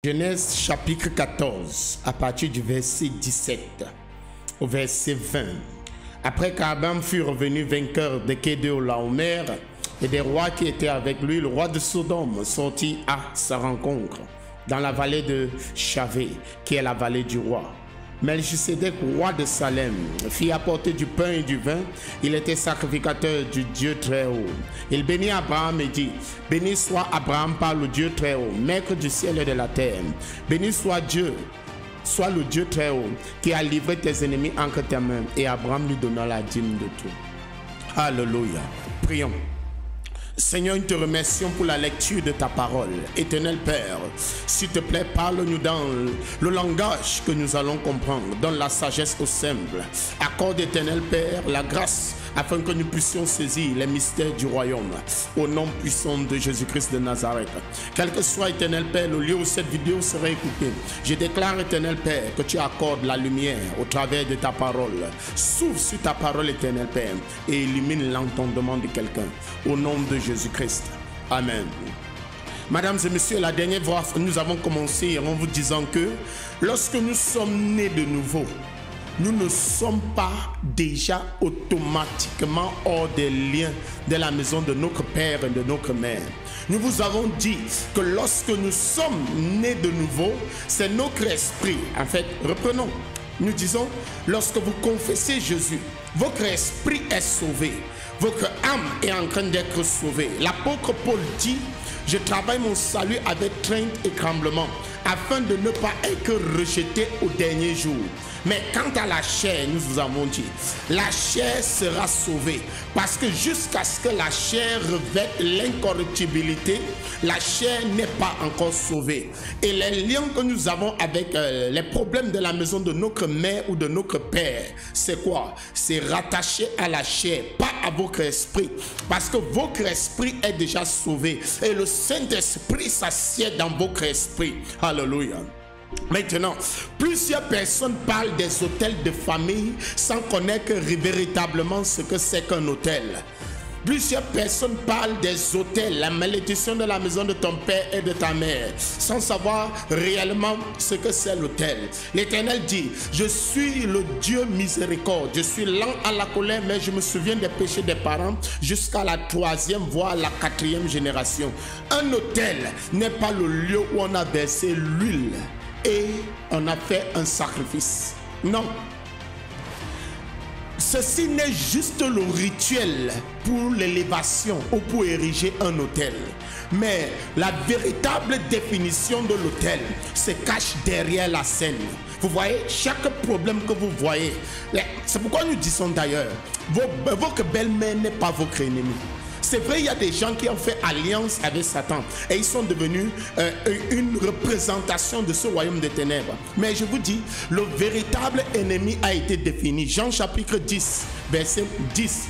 Genèse chapitre 14, à partir du verset 17 au verset 20. Après qu'Abraham fut revenu vainqueur de Kedorlaomer et des rois qui étaient avec lui, le roi de Sodome sortit à sa rencontre dans la vallée de Chavé, qui est la vallée du roi. Melchisedec, roi de Salem, fit apporter du pain et du vin. Il était sacrificateur du Dieu très haut. Il bénit Abraham et dit: béni soit Abraham par le Dieu très haut, maître du ciel et de la terre. Béni soit Dieu, soit le Dieu très haut, qui a livré tes ennemis entre tes mains. Et Abraham lui donna la dîme de tout. Alléluia. Prions. Seigneur, nous te remercions pour la lecture de ta parole. Éternel Père, s'il te plaît, parle-nous dans le langage que nous allons comprendre. Donne la sagesse au simple. Accorde, Éternel Père, la grâce afin que nous puissions saisir les mystères du royaume. Au nom puissant de Jésus-Christ de Nazareth. Quel que soit, Éternel Père, le lieu où cette vidéo sera écoutée, je déclare, Éternel Père, que tu accordes la lumière au travers de ta parole. S'ouvre sur ta parole, Éternel Père, et illumine l'entendement de quelqu'un. Au nom de Jésus-Christ. Amen. Mesdames et messieurs, la dernière fois, nous avons commencé en vous disant que lorsque nous sommes nés de nouveau, nous ne sommes pas déjà automatiquement hors des liens de la maison de notre père et de notre mère. Nous vous avons dit que lorsque nous sommes nés de nouveau, c'est notre esprit. En fait, reprenons. Nous disons, lorsque vous confessez Jésus, votre esprit est sauvé. Votre âme est en train d'être sauvée. L'apôtre Paul dit: je travaille mon salut avec crainte et tremblement, afin de ne pas être rejeté au dernier jour. Mais quant à la chair, nous vous avons dit, la chair sera sauvée. Parce que jusqu'à ce que la chair revête l'incorruptibilité, la chair n'est pas encore sauvée. Et les liens que nous avons avec les problèmes de la maison de notre mère ou de notre père, c'est quoi? C'est rattaché à la chair, pas à votre esprit. Parce que votre esprit est déjà sauvé. Et le Saint-Esprit s'assied dans votre esprit. Alléluia. Maintenant, plusieurs personnes parlent des hôtels de famille sans connaître véritablement ce que c'est qu'un hôtel. Plusieurs personnes parlent des hôtels, la malédiction de la maison de ton père et de ta mère, sans savoir réellement ce que c'est l'hôtel. L'Éternel dit: je suis le Dieu miséricorde, je suis lent à la colère, mais je me souviens des péchés des parents jusqu'à la 3e, voire la 4e génération. Un hôtel n'est pas le lieu où on a versé l'huile et on a fait un sacrifice. Non. Ceci n'est juste le rituel pour l'élévation ou pour ériger un autel. Mais la véritable définition de l'autel se cache derrière la scène. Vous voyez, chaque problème que vous voyez, c'est pourquoi nous disons d'ailleurs, votre belle-mère n'est pas votre ennemi. C'est vrai, il y a des gens qui ont fait alliance avec Satan et ils sont devenus une représentation de ce royaume des ténèbres. Mais je vous dis, le véritable ennemi a été défini. Jean chapitre 10, verset 10.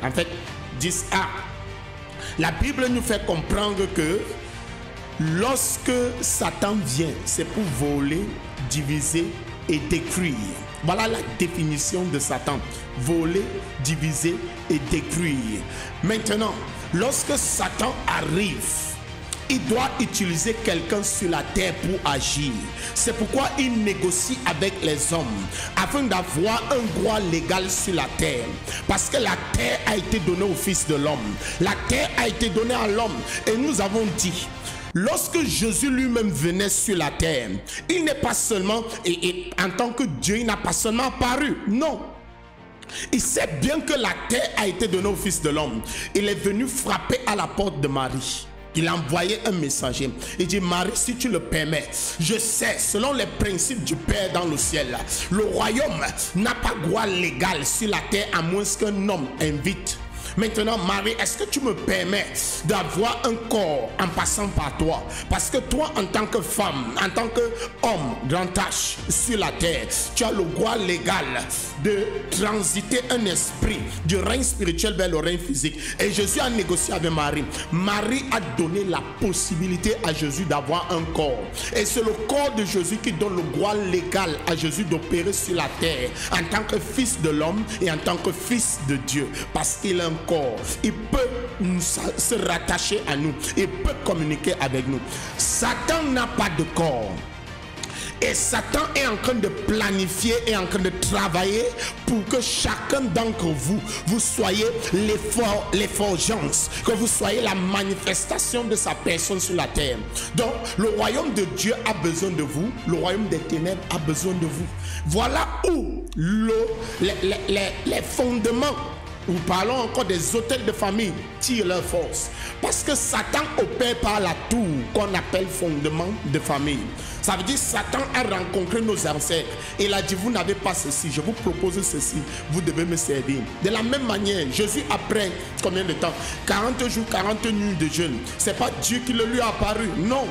En fait, 10a. La Bible nous fait comprendre que lorsque Satan vient, c'est pour voler, diviser et détruire. Voilà la définition de Satan: voler, diviser et détruire. Maintenant, lorsque Satan arrive, il doit utiliser quelqu'un sur la terre pour agir. C'est pourquoi il négocie avec les hommes afin d'avoir un droit légal sur la terre. Parce que la terre a été donnée au Fils de l'homme. La terre a été donnée à l'homme. Et nous avons dit, lorsque Jésus lui-même venait sur la terre, il n'est pas seulement, et en tant que Dieu, il n'a pas seulement apparu. Non. Il sait bien que la terre a été donnée au Fils de l'homme. Il est venu frapper à la porte de Marie. Il a envoyé un messager. Il dit: Marie, si tu le permets, je sais, selon les principes du Père dans le ciel, le royaume n'a pas droit légal sur la terre à moins qu'un homme invite. Maintenant, Marie, est-ce que tu me permets d'avoir un corps en passant par toi? Parce que toi, en tant que femme, en tant qu'homme grand H sur la terre, tu as le droit légal de transiter un esprit du règne spirituel vers le règne physique. Et Jésus a négocié avec Marie. Marie a donné la possibilité à Jésus d'avoir un corps. Et c'est le corps de Jésus qui donne le droit légal à Jésus d'opérer sur la terre en tant que fils de l'homme et en tant que fils de Dieu. Parce qu'il est un corps. Il peut se rattacher à nous. Il peut communiquer avec nous. Satan n'a pas de corps. Et Satan est en train de planifier et en train de travailler pour que chacun d'entre vous, vous soyez l'effulgence, que vous soyez la manifestation de sa personne sur la terre. Donc, le royaume de Dieu a besoin de vous, le royaume des ténèbres a besoin de vous. Voilà où les fondements, nous parlons encore des hôtels de famille, tirent leur force. Parce que Satan opère par la tour qu'on appelle fondement de famille. Ça veut dire que Satan a rencontré nos ancêtres. Et il a dit, vous n'avez pas ceci, je vous propose ceci, vous devez me servir. De la même manière, Jésus après combien de temps? 40 jours, 40 nuits de jeûne. Ce n'est pas Dieu qui le lui a apparu, non.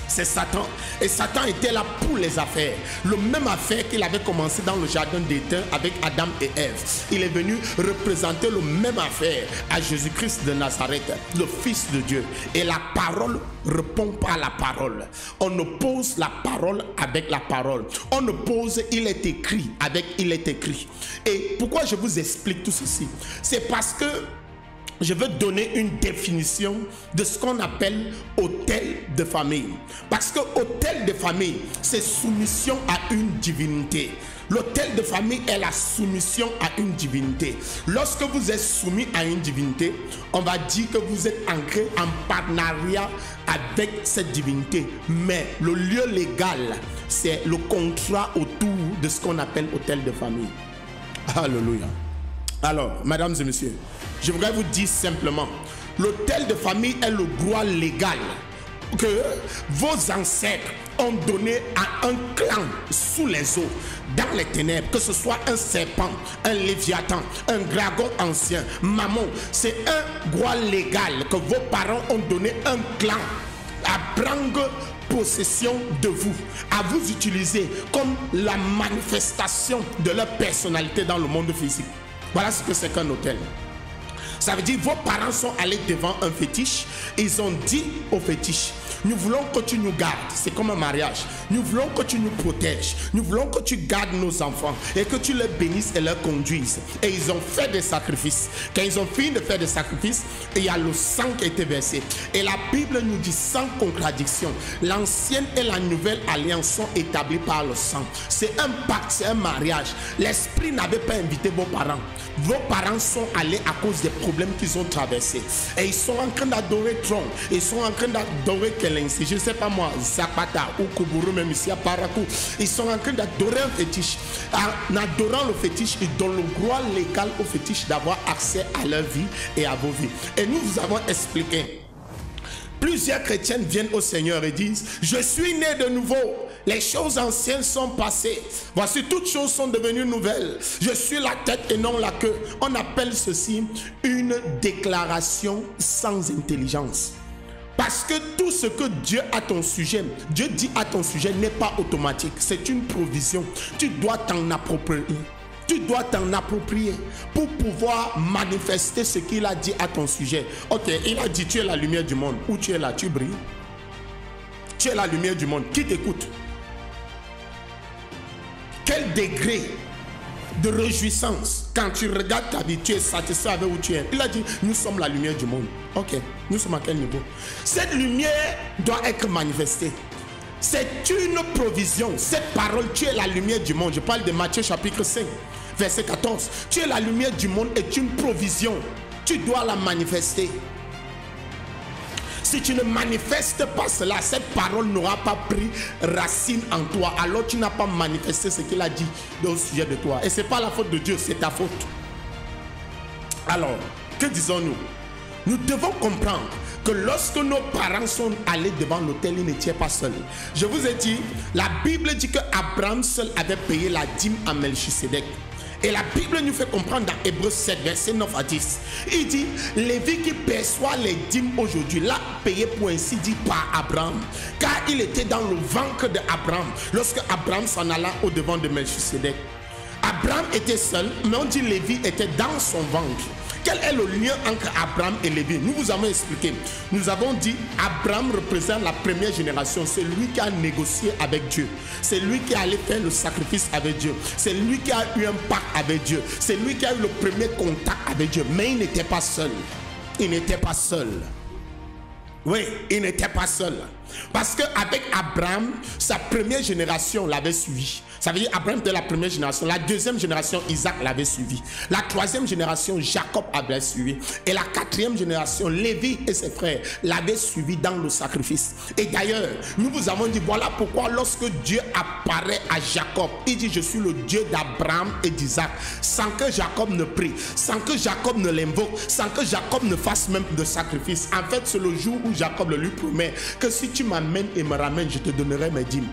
C'est Satan. Et Satan était là pour les affaires. Le même affaire qu'il avait commencé dans le jardin d'Éden avec Adam et Ève. Il est venu représenter le même affaire à Jésus-Christ de Nazareth, le Fils de Dieu. Et la parole répond par la parole. On oppose la parole avec la parole. On oppose il est écrit avec il est écrit. Et pourquoi je vous explique tout ceci? C'est parce que je veux donner une définition de ce qu'on appelle hôtel de famille. Parce que hôtel de famille, c'est soumission à une divinité. L'hôtel de famille est la soumission à une divinité. Lorsque vous êtes soumis à une divinité, on va dire que vous êtes ancré en partenariat avec cette divinité. Mais le lieu légal, c'est le contrat autour de ce qu'on appelle hôtel de famille. Alléluia. Alors, mesdames et messieurs, je voudrais vous dire simplement, l'hôtel de famille est le droit légal que vos ancêtres ont donné à un clan sous les eaux, dans les ténèbres, que ce soit un serpent, un léviathan, un dragon ancien, mammon. C'est un droit légal que vos parents ont donné un clan à prendre possession de vous, à vous utiliser comme la manifestation de leur personnalité dans le monde physique. Voilà ce que c'est qu'un hôtel. Ça veut dire vos parents sont allés devant un fétiche, ils ont dit au fétiche, nous voulons que tu nous gardes, c'est comme un mariage, nous voulons que tu nous protèges, nous voulons que tu gardes nos enfants et que tu les bénisses et les conduises. Et ils ont fait des sacrifices. Quand ils ont fini de faire des sacrifices, il y a le sang qui a été versé. Et la Bible nous dit sans contradiction, l'ancienne et la nouvelle alliance sont établies par le sang. C'est un pacte, c'est un mariage. L'esprit n'avait pas invité vos parents. Vos parents sont allés à cause des problèmes qu'ils ont traversés. Et ils sont en train d'adorer Tron. Ils sont en train d'adorer Kelensi. Je ne sais pas moi, Zapata ou Kuburu, même ici à Parakou. Ils sont en train d'adorer un fétiche. En adorant le fétiche, ils donnent le droit légal au fétiche d'avoir accès à leur vie et à vos vies. Et nous vous avons expliqué. Plusieurs chrétiens viennent au Seigneur et disent, je suis né de nouveau. Les choses anciennes sont passées. Voici, toutes choses sont devenues nouvelles. Je suis la tête et non la queue. On appelle ceci une déclaration sans intelligence. Parce que tout ce que Dieu a ton sujet, Dieu dit à ton sujet n'est pas automatique. C'est une provision. Tu dois t'en approprier. Tu dois t'en approprier pour pouvoir manifester ce qu'il a dit à ton sujet. Ok, il a dit tu es la lumière du monde. Où tu es là, tu brilles. Tu es la lumière du monde. Qui t'écoute? Quel degré de réjouissance quand tu regardes ta vie, tu es satisfait avec où tu es. Il a dit nous sommes la lumière du monde. Ok, nous sommes à quel niveau? Cette lumière doit être manifestée. C'est une provision. Cette parole, tu es la lumière du monde. Je parle de Matthieu chapitre 5, verset 14. Tu es la lumière du monde est une provision. Tu dois la manifester. Si tu ne manifestes pas cela, cette parole n'aura pas pris racine en toi. Alors tu n'as pas manifesté ce qu'il a dit au sujet de toi. Et ce n'est pas la faute de Dieu, c'est ta faute. Alors, que disons-nous? Nous devons comprendre que lorsque nos parents sont allés devant l'autel, ils n'étaient pas seuls. Je vous ai dit, la Bible dit que Abraham seul avait payé la dîme à Melchisedec. Et la Bible nous fait comprendre dans Hébreux 7, verset 9 à 10. Il dit, Lévi qui perçoit les dîmes aujourd'hui, l'a payé pour ainsi dire par Abraham. Car il était dans le ventre d'Abraham, lorsque Abraham s'en alla au devant de Melchisedec. Abraham était seul, mais on dit Lévi était dans son ventre. Quel est le lien entre Abraham et Lévi? Nous vous avons expliqué. Nous avons dit Abraham représente la première génération. C'est lui qui a négocié avec Dieu. C'est lui qui est allé faire le sacrifice avec Dieu. C'est lui qui a eu un pacte avec Dieu. C'est lui qui a eu le premier contact avec Dieu. Mais il n'était pas seul. Il n'était pas seul. Oui, il n'était pas seul. Parce qu'avec Abraham, sa première génération l'avait suivi. Ça veut dire Abraham était la première génération. La deuxième génération, Isaac l'avait suivi. La troisième génération, Jacob avait suivi. Et la quatrième génération, Lévi et ses frères l'avaient suivi dans le sacrifice. Et d'ailleurs, nous vous avons dit, voilà pourquoi lorsque Dieu apparaît à Jacob, il dit, je suis le Dieu d'Abraham et d'Isaac. Sans que Jacob ne prie, sans que Jacob ne l'invoque, sans que Jacob ne fasse même de sacrifice. En fait, c'est le jour où Jacob le lui promet que si tu m'amènes et me ramènes, je te donnerai mes dîmes.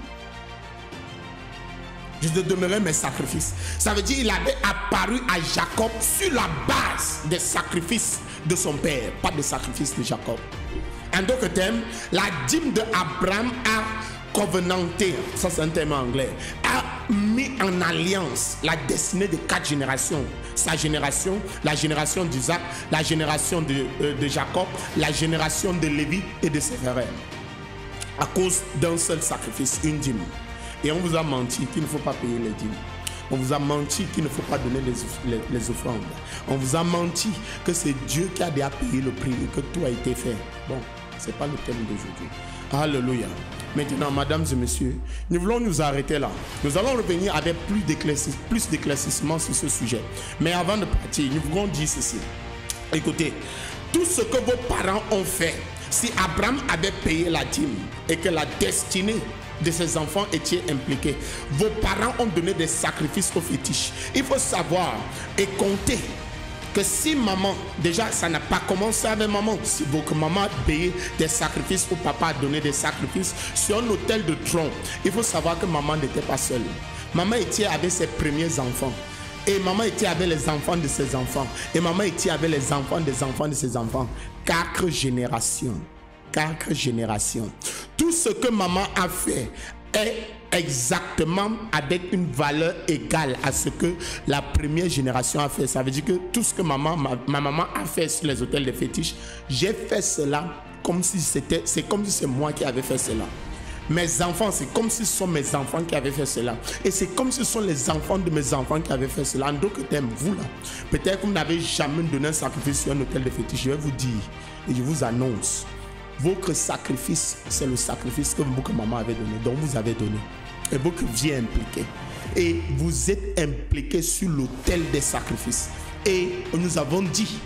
Je te donnerai mes sacrifices. Ça veut dire qu'il avait apparu à Jacob sur la base des sacrifices de son père, pas des sacrifices de Jacob. En d'autres termes, la dîme de Abraham a covenanté, ça c'est un terme anglais, a mis en alliance la destinée de 4 générations. Sa génération, la génération d'Isaac, la génération de Jacob, la génération de Lévi et de ses frères. À cause d'un seul sacrifice, une dîme. Et on vous a menti qu'il ne faut pas payer les dîmes. On vous a menti qu'il ne faut pas donner les offrandes. On vous a menti que c'est Dieu qui a déjà payé le prix et que tout a été fait. Bon, ce n'est pas le thème d'aujourd'hui. Alléluia. Maintenant, mesdames et messieurs, nous voulons nous arrêter là. Nous allons revenir avec plus d'éclaircissement sur ce sujet. Mais avant de partir, nous voulons dire ceci. Écoutez, tout ce que vos parents ont fait, si Abraham avait payé la dîme et que la destinée de ses enfants étaient impliqués, vos parents ont donné des sacrifices aux fétiches. Il faut savoir et compter que si maman, déjà ça n'a pas commencé avec maman, si votre maman a payé des sacrifices ou papa a donné des sacrifices sur un autel de tronc, il faut savoir que maman n'était pas seule. Maman était avec ses premiers enfants. Et maman était avec les enfants de ses enfants. Et maman était avec les enfants des enfants de ses enfants. 4 générations. 4 générations. Tout ce que maman a fait est exactement avec une valeur égale à ce que la première génération a fait. Ça veut dire que tout ce que ma maman a fait sur les autels de fétiches, j'ai fait cela comme si c'est comme si c'est moi qui avais fait cela. Mes enfants, c'est comme si ce sont mes enfants qui avaient fait cela. Et c'est comme si ce sont les enfants de mes enfants qui avaient fait cela. En d'autres termes, vous là, peut-être que vous n'avez jamais donné un sacrifice sur un autel de fétiche. Je vais vous dire et je vous annonce, votre sacrifice, c'est le sacrifice que votre maman avait donné, dont vous avez donné. Et votre vie est impliquée. Et vous êtes impliqué sur l'autel des sacrifices. Et nous avons dit,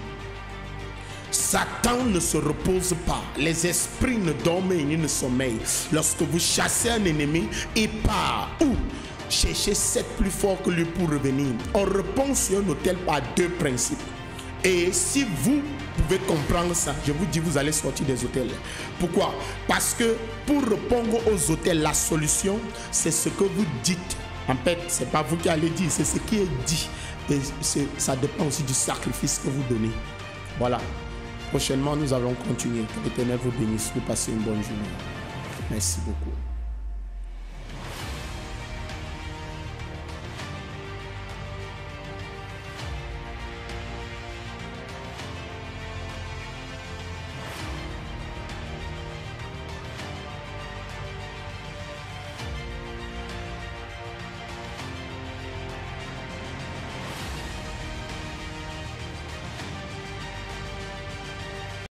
Satan ne se repose pas. Les esprits ne dorment et ne sommeillent. Lorsque vous chassez un ennemi, il part où? Chercher 7 plus fort que lui pour revenir. On répond sur un autel par 2 principes. Et si vous pouvez comprendre ça, je vous dis, vous allez sortir des hôtels. Pourquoi? Parce que pour répondre aux hôtels, la solution, c'est ce que vous dites. En fait, ce n'est pas vous qui allez dire, c'est ce qui est dit. Et ça dépend aussi du sacrifice que vous donnez. Voilà. Prochainement, nous allons continuer. Que l'Éternel vous bénisse. Vous passez une bonne journée. Merci beaucoup.